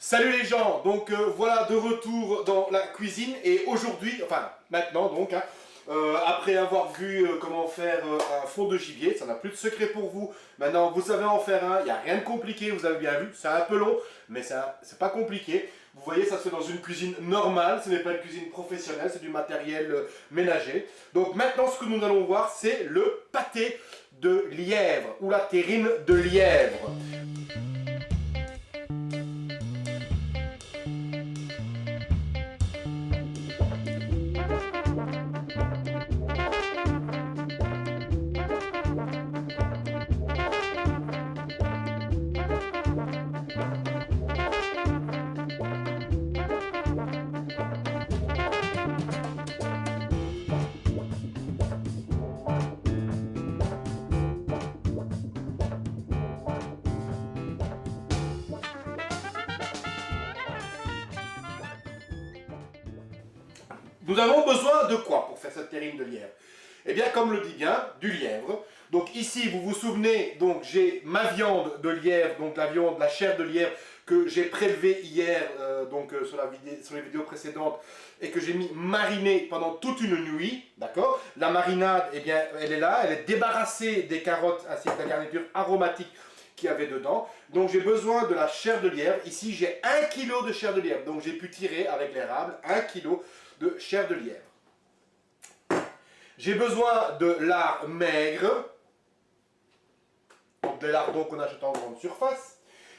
Salut les gens, donc voilà de retour dans la cuisine et aujourd'hui, enfin maintenant donc, après avoir vu comment faire un fond de gibier, ça n'a plus de secret pour vous, maintenant vous savez en faire un, il n'y a rien de compliqué, vous avez bien vu, c'est un peu long, mais c'est pas compliqué. Vous voyez, ça se fait dans une cuisine normale, ce n'est pas une cuisine professionnelle, c'est du matériel ménager. Donc maintenant ce que nous allons voir, c'est le pâté de lièvre, ou la terrine de lièvre. Nous avons besoin de quoi pour faire cette terrine de lièvre? Eh bien, comme le dit bien, du lièvre. Donc ici, vous vous souvenez, donc j'ai ma viande de lièvre, donc la chair de lièvre que j'ai prélevée hier, sur les vidéos précédentes, et que j'ai mis mariner pendant toute une nuit, d'accord? La marinade, eh bien, elle est là, elle est débarrassée des carottes ainsi que de la garniture aromatique qu'il y avait dedans. Donc j'ai besoin de la chair de lièvre. Ici, j'ai 1 kg de chair de lièvre, donc j'ai pu tirer avec l'érable 1 kg de chair de lièvre. J'ai besoin de lard maigre, donc des lardons qu'on achète en grande surface.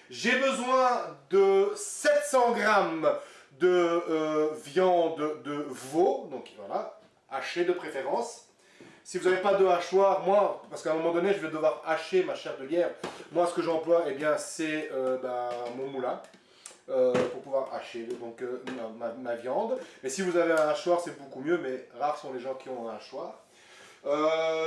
J'ai besoin de 700 g de viande de veau, donc voilà, hachée de préférence. Si vous n'avez pas de hachoir, moi, parce qu'à un moment donné, je vais devoir hacher ma chair de lièvre. Moi, ce que j'emploie, eh bien, c'est mon moulin. Pour pouvoir hacher donc, ma viande. Et si vous avez un hachoir, c'est beaucoup mieux, mais rares sont les gens qui ont un hachoir.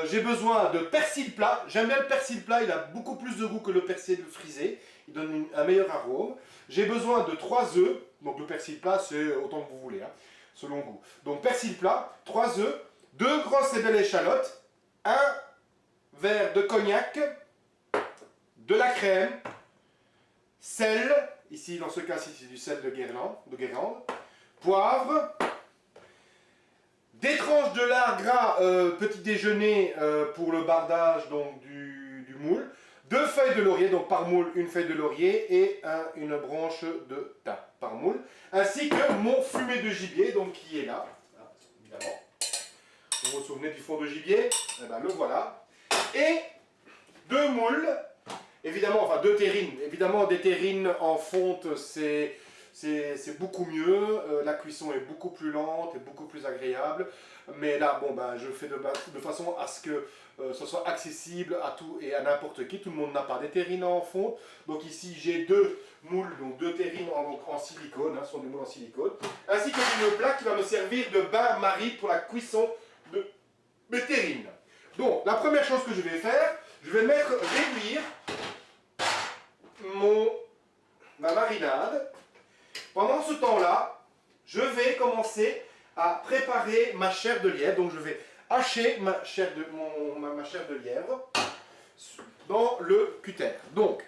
J'ai besoin de persil plat. J'aime bien le persil plat, il a beaucoup plus de goût que le persil frisé. Il donne un meilleur arôme. J'ai besoin de 3 œufs. Donc le persil plat, c'est autant que vous voulez, hein, selon goût. Donc persil plat, 3 œufs, 2 grosses et belles échalotes, 1 verre de cognac, de la crème, sel. Ici, dans ce cas-ci, c'est du sel de Guérande, poivre, des tranches de lard gras petit déjeuner pour le bardage donc, du moule, 2 feuilles de laurier, donc par moule, une feuille de laurier et une branche de thym par moule, ainsi que mon fumet de gibier, donc qui est là, évidemment. Vous vous souvenez du fond de gibier? Eh ben, le voilà. Et 2 moules. Évidemment, enfin 2 terrines. Évidemment, des terrines en fonte, c'est beaucoup mieux. La cuisson est beaucoup plus lente et beaucoup plus agréable. Mais là, bon, ben, je fais de façon à ce que ce soit accessible à tout et à n'importe qui. Tout le monde n'a pas des terrines en fonte. Donc ici, j'ai 2 moules, donc 2 terrines en silicone, ce sont des moules en silicone. Ainsi qu'une plaque qui va me servir de bain-marie pour la cuisson de mes terrines. Donc, la première chose que je vais faire, je vais mettre réduire ma marinade. Pendant ce temps-là, je vais commencer à préparer ma chair de lièvre. Donc je vais hacher ma chair de lièvre dans le cutter. Donc,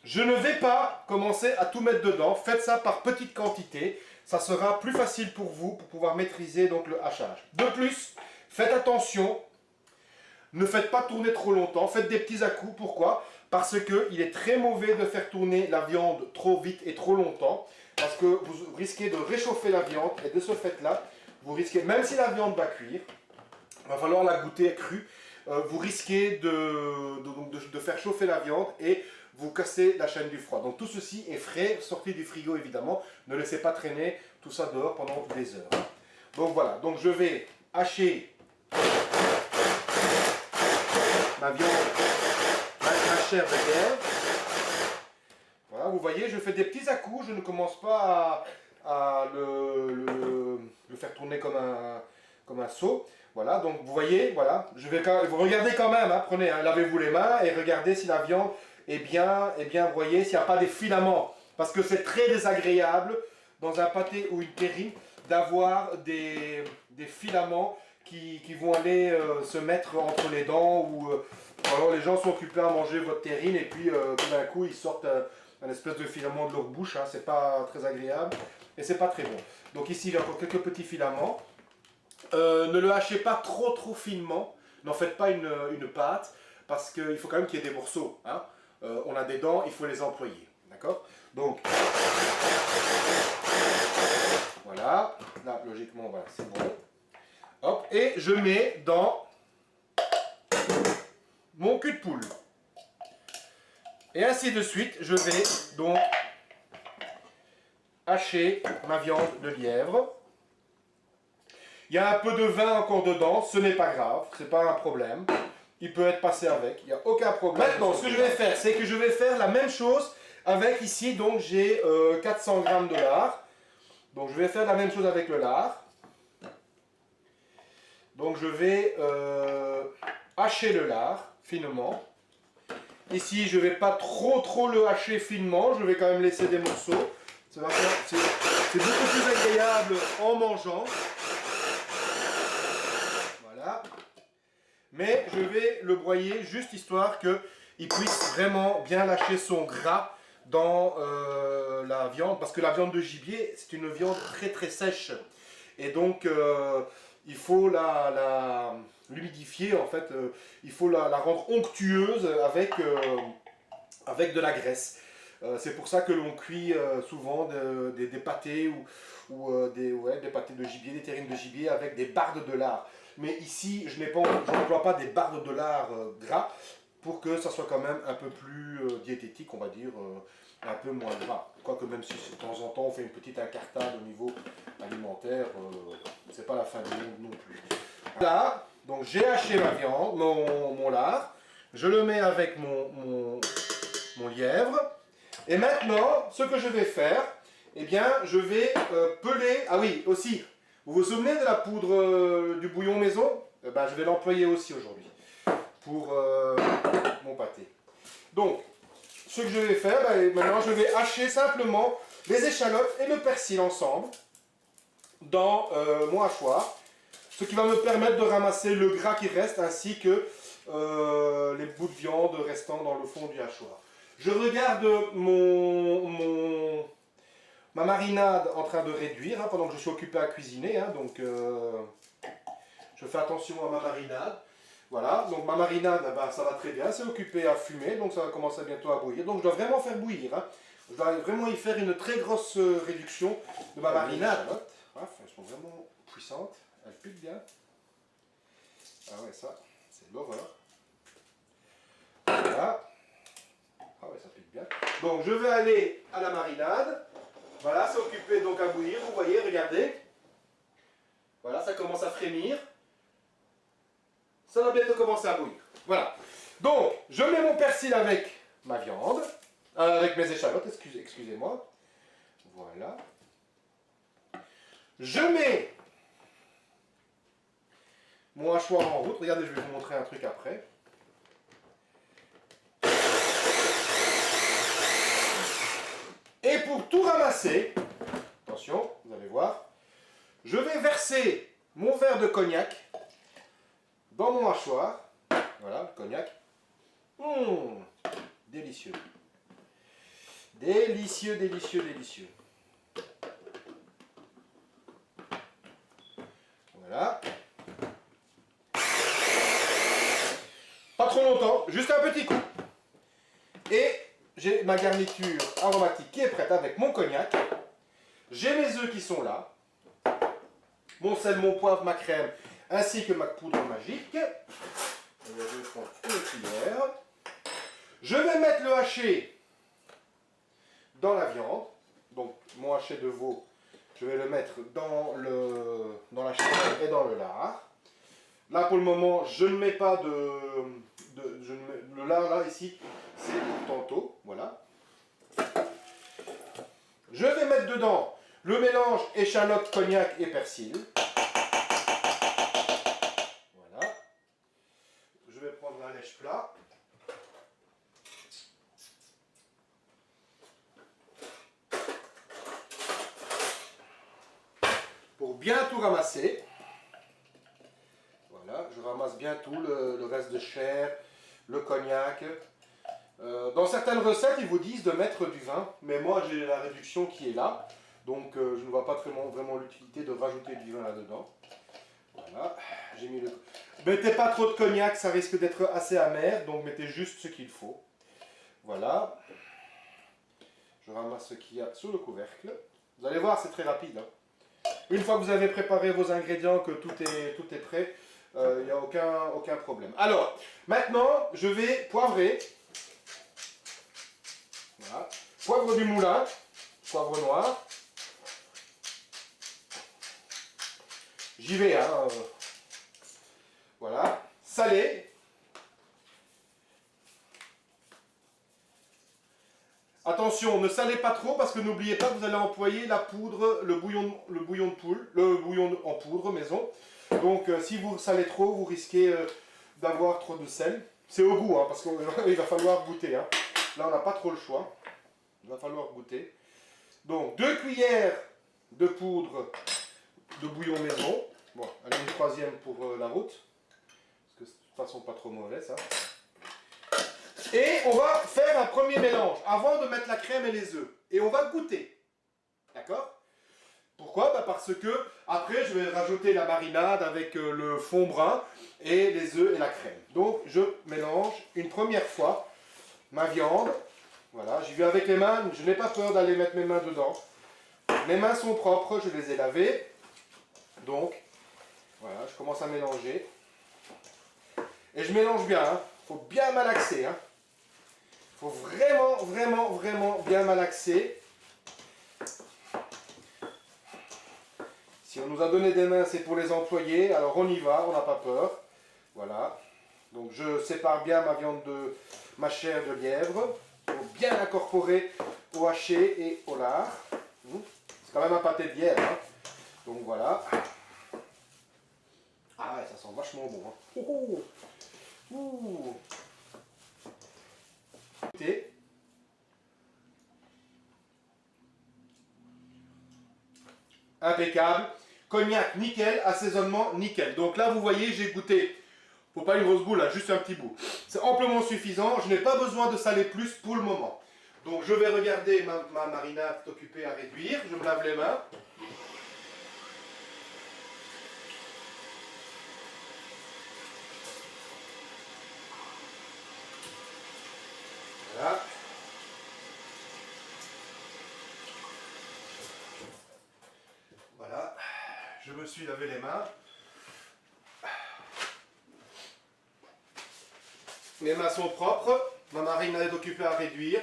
je ne vais pas commencer à tout mettre dedans. Faites ça par petite quantité. Ça sera plus facile pour vous pour pouvoir maîtriser donc, le hachage. De plus, faites attention. Ne faites pas tourner trop longtemps, faites des petits à-coups. Pourquoi? Parce qu'il est très mauvais de faire tourner la viande trop vite et trop longtemps. Parce que vous risquez de réchauffer la viande et de ce fait-là, vous risquez, même si la viande va cuire, il va falloir la goûter crue, vous risquez de faire chauffer la viande et vous casser la chaîne du froid. Donc tout ceci est frais, sorti du frigo évidemment. Ne laissez pas traîner tout ça dehors pendant des heures. Donc voilà, donc je vais hacher ma viande, ma chair de lièvre. Voilà, vous voyez, je fais des petits à-coups, je ne commence pas à le faire tourner comme un seau. Voilà, donc vous voyez, voilà, vous regardez quand même, hein, prenez, hein, lavez-vous les mains et regardez si la viande est bien broyée, s'il n'y a pas des filaments. Parce que c'est très désagréable dans un pâté ou une terrine d'avoir des filaments qui vont aller se mettre entre les dents ou alors les gens sont occupés à manger votre terrine et puis tout d'un coup ils sortent un espèce de filament de leur bouche, hein, c'est pas très agréable et c'est pas très bon. Donc ici il y a encore quelques petits filaments. Ne le hachez pas trop finement, n'en faites pas une pâte, parce qu'il faut quand même qu'il y ait des morceaux. Hein. On a des dents, il faut les employer. D'accord? Donc, voilà, là logiquement, voilà, c'est bon. Hop, et je mets dans mon cul de poule. Et ainsi de suite, je vais donc hacher ma viande de lièvre. Il y a un peu de vin encore dedans, ce n'est pas grave, c'est pas un problème. Il peut être passé avec, il n'y a aucun problème. Maintenant, ce que je vais faire, c'est que je vais faire la même chose avec ici, donc j'ai 400 g de lard. Donc je vais faire la même chose avec le lard. Donc je vais hacher le lard finement. Ici, je ne vais pas trop le hacher finement, je vais quand même laisser des morceaux. C'est beaucoup plus agréable en mangeant. Voilà. Mais je vais le broyer juste histoire qu'il puisse vraiment bien lâcher son gras dans la viande. Parce que la viande de gibier, c'est une viande très sèche. Et donc, il faut l'humidifier, en fait. Il faut la rendre onctueuse avec de la graisse. C'est pour ça que l'on cuit souvent des pâtés ou des pâtés de gibier, des terrines de gibier avec des bardes de lard. Mais ici, je n'emploie pas des bardes de lard gras pour que ça soit quand même un peu plus diététique, on va dire, un peu moins gras. Quoique même si de temps en temps on fait une petite incartade au niveau alimentaire, c'est pas la fin du monde non plus. Là, donc j'ai haché ma viande, mon lard, je le mets avec mon lièvre. Et maintenant, ce que je vais faire, eh bien, je vais peler. Ah oui, aussi, vous vous souvenez de la poudre du bouillon maison? Eh ben, je vais l'employer aussi aujourd'hui pour mon pâté. Donc, ce que je vais faire, ben, maintenant, je vais hacher simplement les échalotes et le persil ensemble dans mon hachoir, ce qui va me permettre de ramasser le gras qui reste ainsi que les bouts de viande restant dans le fond du hachoir. Je regarde ma marinade en train de réduire hein, pendant que je suis occupé à cuisiner. Hein, donc je fais attention à ma marinade. Voilà, donc ma marinade, ben, ça va très bien, c'est occupé à fumer, donc ça va commencer bientôt à bouillir. Donc je dois vraiment faire bouillir. Hein. Je dois vraiment y faire une très grosse réduction de ma marinade. Elles sont vraiment puissantes, elles piquent bien. Ah ouais, ça, c'est l'horreur. Voilà. Ah ouais, ça pique bien. Donc je vais aller à la marinade. Voilà, c'est occupé donc à bouillir. Vous voyez, regardez. Voilà, ça commence à frémir. Ça va bientôt commencer à bouillir. Voilà. Donc, je mets mon persil avec ma viande. Avec mes échalotes, excusez-moi. Voilà. Je mets mon hachoir en route. Regardez, je vais vous montrer un truc après. Et pour tout ramasser, attention, vous allez voir, je vais verser mon verre de cognac dans mon hachoir. Voilà, le cognac. Délicieux. Délicieux, délicieux, délicieux. Voilà. Pas trop longtemps, juste un petit coup. Et j'ai ma garniture aromatique qui est prête avec mon cognac. J'ai mes œufs qui sont là. Mon sel, mon poivre, ma crème, ainsi que ma poudre magique. Je vais prendre une cuillère. Je vais mettre le haché dans la viande. Donc mon haché de veau, je vais le mettre dans la chair et dans le lard. Là pour le moment, je ne mets pas le lard là ici, c'est pour tantôt. Voilà. Je vais mettre dedans le mélange échalote, cognac et persil. Voilà. Je vais prendre un lèche plat. Pour bien tout ramasser. Voilà, je ramasse bien tout, le reste de chair, le cognac, Dans certaines recettes, ils vous disent de mettre du vin, mais moi j'ai la réduction qui est là, donc je ne vois pas vraiment l'utilité de rajouter du vin là-dedans. Voilà, j'ai mis le... Mettez pas trop de cognac, ça risque d'être assez amer, donc mettez juste ce qu'il faut. Voilà. Je ramasse ce qu'il y a sur le couvercle. Vous allez voir, c'est très rapide. Hein. Une fois que vous avez préparé vos ingrédients, que tout est prêt, il n'y a aucun problème. Alors, maintenant, je vais poivrer. Voilà. Poivre du moulin, poivre noir. J'y vais, hein. Voilà. Salé. Attention, ne salez pas trop parce que n'oubliez pas que vous allez employer la poudre, le bouillon de poule, le bouillon en poudre maison. Donc si vous salez trop, vous risquez d'avoir trop de sel. C'est au goût, hein, parce qu'il va falloir goûter. Hein. Là, on n'a pas trop le choix. Il va falloir goûter. Donc 2 cuillères de poudre de bouillon maison. Bon, allez, une troisième pour la route. Parce que de toute façon, pas trop mauvais ça. Et on va faire un premier mélange avant de mettre la crème et les œufs. Et on va goûter. D'accord? Pourquoi? Bah parce que après je vais rajouter la marinade avec le fond brun et les œufs et la crème. Donc je mélange une première fois ma viande. Voilà, j'y vais avec les mains, je n'ai pas peur d'aller mettre mes mains dedans. Mes mains sont propres, je les ai lavées. Donc voilà, je commence à mélanger. Et je mélange bien, hein. Faut bien malaxer. Hein. Faut vraiment bien malaxer. Si on nous a donné des mains, c'est pour les employer. Alors on y va, on n'a pas peur. Voilà. Donc je sépare bien ma viande de ma chair de lièvre. Pour bien l'incorporer au haché et au lard. C'est quand même un pâté de lièvre. Hein. Donc voilà. Ah ouais, ça sent vachement bon. Hein. Oh, oh. Ouh. Impeccable. Cognac, nickel. Assaisonnement, nickel. Donc là, vous voyez, j'ai goûté. Faut pas une grosse boule, là, juste un petit bout. C'est amplement suffisant. Je n'ai pas besoin de saler plus pour le moment. Donc je vais regarder ma marinade occupée à réduire. Je me lave les mains. Voilà. Voilà. Je me suis lavé les mains. Mes mains sont propres. Ma marinade est occupée à réduire.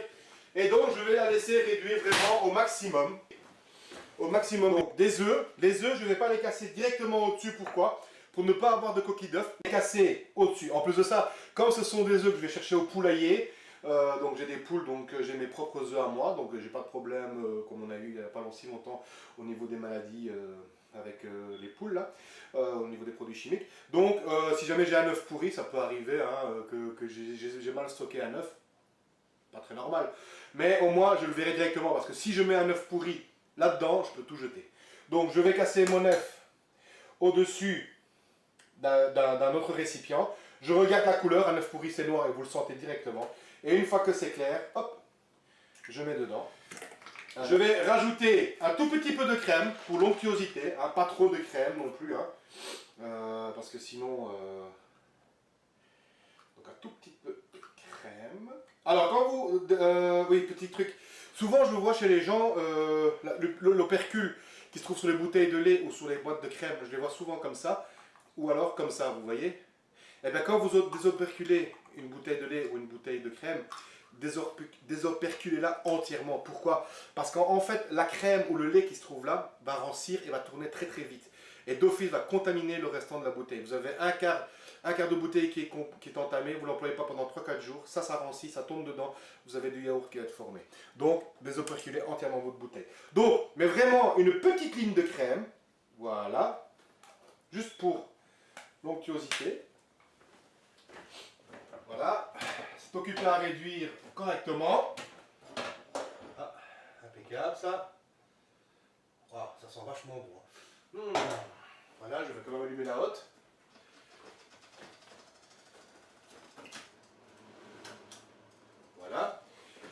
Et donc je vais la laisser réduire vraiment au maximum. Au maximum. Donc, des œufs. Les œufs, je ne vais pas les casser directement au-dessus. Pourquoi? Pour ne pas avoir de coquilles d'œufs. Les casser au-dessus. En plus de ça, comme ce sont des œufs que je vais chercher au poulailler, donc j'ai des poules, donc j'ai mes propres œufs à moi. Donc j'ai pas de problème, comme on a eu il n'y a pas si longtemps au niveau des maladies avec les poules, là, au niveau des produits chimiques. Donc si jamais j'ai un œuf pourri, ça peut arriver hein, que j'ai mal stocké un œuf. Pas très normal. Mais au moins, je le verrai directement. Parce que si je mets un œuf pourri là-dedans, je peux tout jeter. Donc, je vais casser mon œuf au-dessus d'un autre récipient. Je regarde la couleur. Un œuf pourri, c'est noir et vous le sentez directement. Et une fois que c'est clair, hop, je mets dedans. Je vais rajouter un tout petit peu de crème pour l'onctuosité. Hein, pas trop de crème non plus. Hein, parce que sinon... donc, un tout petit peu de crème. Alors, quand vous... oui, petit truc. Souvent, je le vois chez les gens, l'opercule qui se trouve sur les bouteilles de lait ou sur les boîtes de crème, je les vois souvent comme ça. Ou alors comme ça, vous voyez. Et bien, quand vous désoperculez une bouteille de lait ou une bouteille de crème, désoperculez-la entièrement. Pourquoi? Parce qu'en fait, la crème ou le lait qui se trouve là va rancir et va tourner très vite. Et d'office va contaminer le restant de la bouteille. Vous avez un quart de bouteille qui est entamé, vous ne l'employez pas pendant 3-4 jours, ça rancit, ça tombe dedans, vous avez du yaourt qui va être formé. Donc, désoperculez entièrement votre bouteille. Donc, mais vraiment une petite ligne de crème, voilà, juste pour l'onctuosité. Voilà, c'est occupé à réduire correctement. Ah, impeccable ça. Wow, ça sent vachement bon. Voilà, je vais quand même allumer la hotte. Voilà.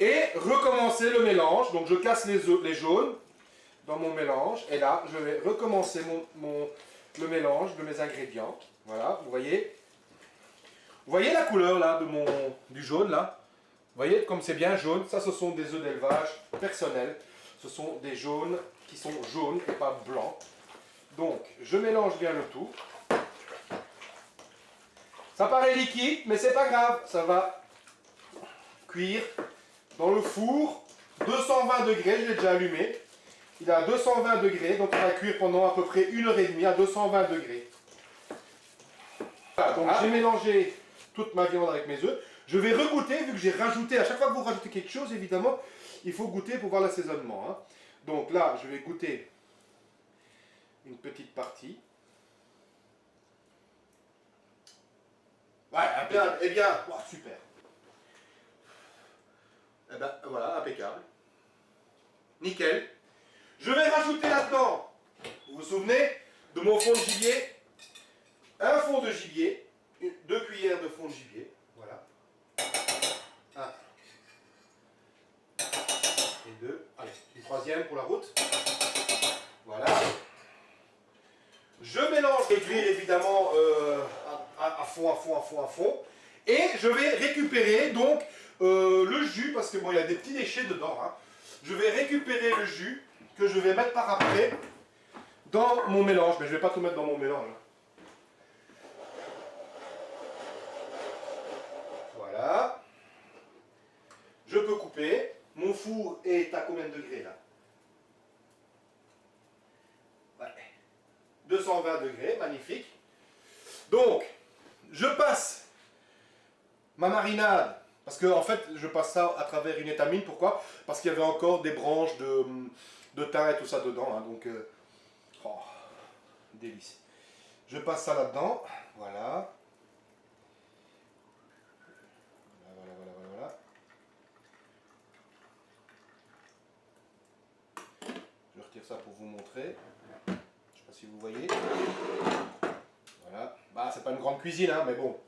Et recommencer le mélange. Donc je casse les jaunes dans mon mélange. Et là, je vais recommencer le mélange de mes ingrédients. Voilà, vous voyez. Vous voyez la couleur là du jaune là? Vous voyez comme c'est bien jaune. Ça, ce sont des œufs d'élevage personnels. Ce sont des jaunes qui sont jaunes et pas blancs. Donc, je mélange bien le tout. Ça paraît liquide, mais c'est pas grave. Ça va cuire dans le four. 220 degrés, je l'ai déjà allumé. Il est à 220 degrés, donc il va cuire pendant à peu près 1h30 à 220 degrés. Voilà, donc j'ai mélangé toute ma viande avec mes œufs. Je vais regoûter, vu que j'ai rajouté, à chaque fois que vous rajoutez quelque chose, évidemment, il faut goûter pour voir l'assaisonnement. Hein. Donc là, je vais goûter une petite partie. Ouais, impeccable. Eh bien, wow, super. Eh ben voilà, impeccable. Nickel. Je vais rajouter là-dedans, vous vous souvenez, de mon fond de gibier, un fond de gibier, 2 cuillères de fond de gibier. Voilà. 1 et 2. Allez, une troisième pour la route. Voilà. Je mélange l'huile évidemment à fond. Et je vais récupérer donc le jus, parce que bon, il y a des petits déchets dedans. Hein. Je vais récupérer le jus que je vais mettre par après dans mon mélange. Mais je ne vais pas tout mettre dans mon mélange. Voilà. Je peux couper. Mon four est à combien de degrés là? 220 degrés, magnifique. Donc, je passe ma marinade, parce que en fait, je passe ça à travers une étamine. Pourquoi? Parce qu'il y avait encore des branches de thym et tout ça dedans. Hein, donc, oh, délice. Je passe ça là-dedans. Voilà. Voilà. Je retire ça pour vous montrer. Je sais pas si vous voyez. Voilà. Bah, c'est pas une grande cuisine, hein, mais bon.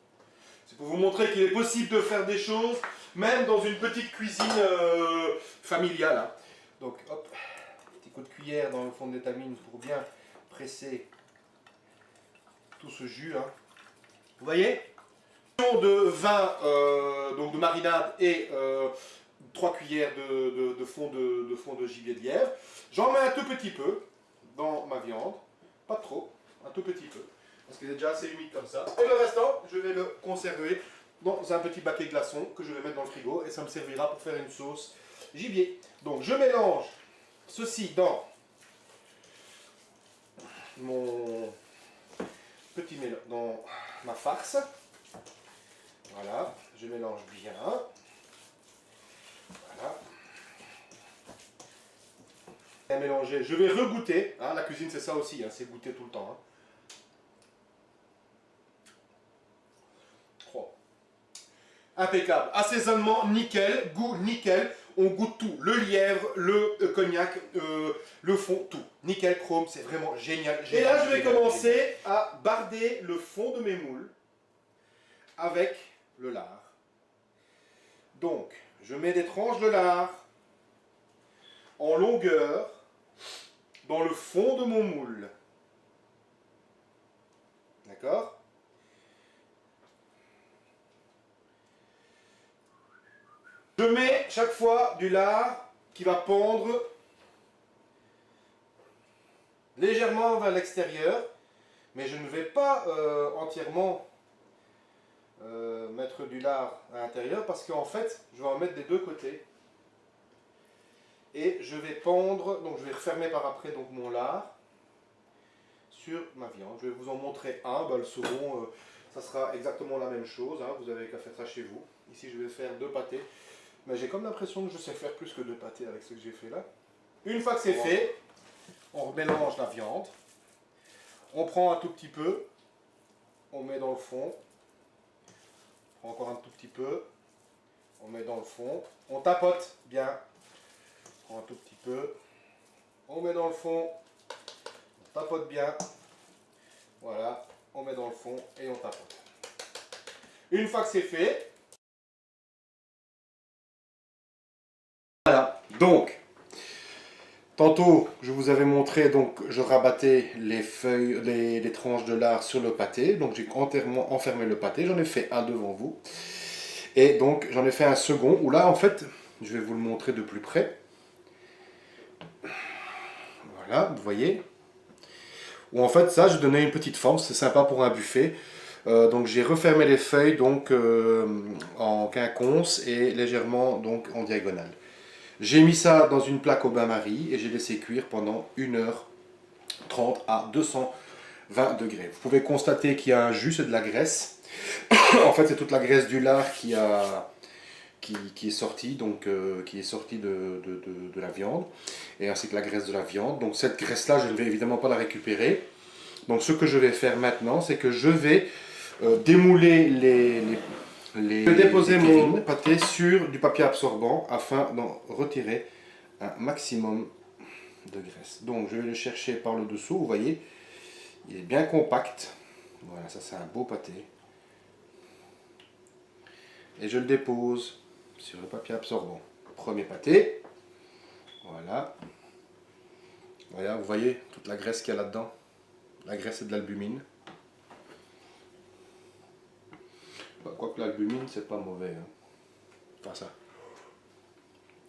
C'est pour vous montrer qu'il est possible de faire des choses, même dans une petite cuisine familiale. Hein. Donc, hop, petit coup de cuillère dans le fond de l'étamine pour bien presser tout ce jus. Hein. Vous voyez? De vin, donc de marinade et 3 cuillères de fond de gibier de lièvre. J'en mets un tout petit peu dans ma viande, pas trop, un tout petit peu. Parce qu'il est déjà assez humide comme ça. Et le restant, je vais le conserver dans un petit baquet glaçon que je vais mettre dans le frigo et ça me servira pour faire une sauce gibier. Donc je mélange ceci dans mon petit mélange, dans ma farce. Voilà, je mélange bien. Voilà. Et mélanger. Je vais regoûter. Hein, la cuisine c'est ça aussi, hein, c'est goûter tout le temps. Hein. Impeccable. Assaisonnement nickel, goût nickel. On goûte tout. Le lièvre, le cognac, le fond, tout. Nickel chrome, c'est vraiment génial. Et là, je vais commencer à barder le fond de mes moules avec le lard. Donc, je mets des tranches de lard en longueur dans le fond de mon moule. D'accord ? Je mets chaque fois du lard qui va pendre légèrement vers l'extérieur, mais je ne vais pas entièrement mettre du lard à l'intérieur parce qu'en fait, je vais en mettre des deux côtés. Et je vais pendre, donc je vais refermer par après donc, mon lard sur ma viande. Je vais vous en montrer un, le second, ça sera exactement la même chose, hein, vous n'avez qu'à faire ça chez vous. Ici, je vais faire 2 pâtés. Mais j'ai comme l'impression que je sais faire plus que 2 pâtés avec ce que j'ai fait là. Une fois que c'est fait, on mélange la viande. On prend un tout petit peu. On met dans le fond. On prend encore un tout petit peu. On met dans le fond. On tapote bien. On prend un tout petit peu. On met dans le fond. On tapote bien. Voilà. On met dans le fond et on tapote. Une fois que c'est fait, Tantôt, je vous avais montré, donc je rabattais les feuilles, les tranches de lard sur le pâté. Donc j'ai entièrement enfermé le pâté. J'en ai fait un devant vous. Et donc j'en ai fait un second où là, en fait, je vais vous le montrer de plus près. Voilà, vous voyez. Où en fait, ça, je donnais une petite forme. C'est sympa pour un buffet. Donc j'ai refermé les feuilles donc en quinconce et légèrement donc en diagonale. J'ai mis ça dans une plaque au bain-marie et j'ai laissé cuire pendant 1h30 à 220 degrés. Vous pouvez constater qu'il y a un jus, c'est de la graisse. En fait, c'est toute la graisse du lard qui est sortie, donc qui est sortie de la viande, et ainsi que la graisse de la viande. Donc cette graisse-là, je ne vais évidemment pas la récupérer. Donc ce que je vais faire maintenant, c'est que je vais démouler je vais déposer mon pâté sur du papier absorbant afin d'en retirer un maximum de graisse. Donc je vais le chercher par le dessous, vous voyez, il est bien compact. Voilà, ça c'est un beau pâté. Et je le dépose sur le papier absorbant. Premier pâté. Voilà. Voilà, vous voyez toute la graisse qu'il y a là-dedans. La graisse c'est de l'albumine. Quoique l'albumine, c'est pas mauvais. Hein. Enfin ça.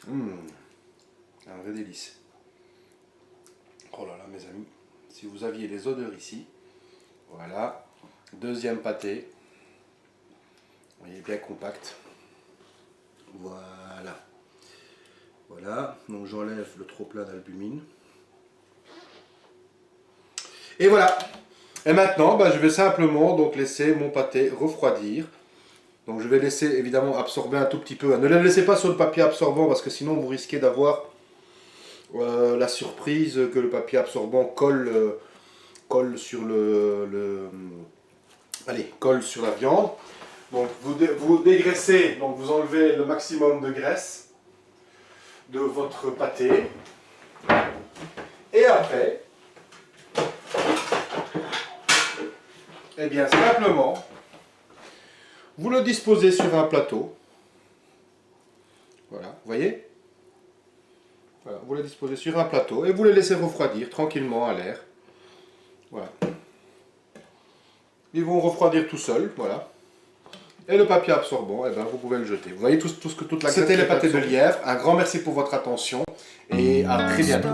Un vrai délice. Oh là là, mes amis. Si vous aviez les odeurs ici. Voilà. Deuxième pâté. Vous voyez, bien compact. Voilà. Voilà. Donc j'enlève le trop plein d'albumine. Et voilà. Et maintenant, je vais simplement donc laisser mon pâté refroidir. Donc je vais laisser évidemment absorber un tout petit peu. Ne le laissez pas sur le papier absorbant parce que sinon vous risquez d'avoir la surprise que le papier absorbant colle sur colle sur la viande. Donc vous dégraissez, donc vous enlevez le maximum de graisse de votre pâté. Et après, eh bien simplement, vous le disposez sur un plateau. Voilà, vous voyez? Voilà, vous le disposez sur un plateau et vous le laissez refroidir tranquillement à l'air. Voilà. Ils vont refroidir tout seuls, voilà. Et le papier absorbant, eh ben, vous pouvez le jeter. Vous voyez toute la. C'était les pâtés de lièvre. Un grand merci pour votre attention et à très bientôt.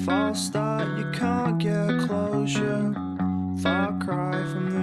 False start, you can't get closure. Far cry from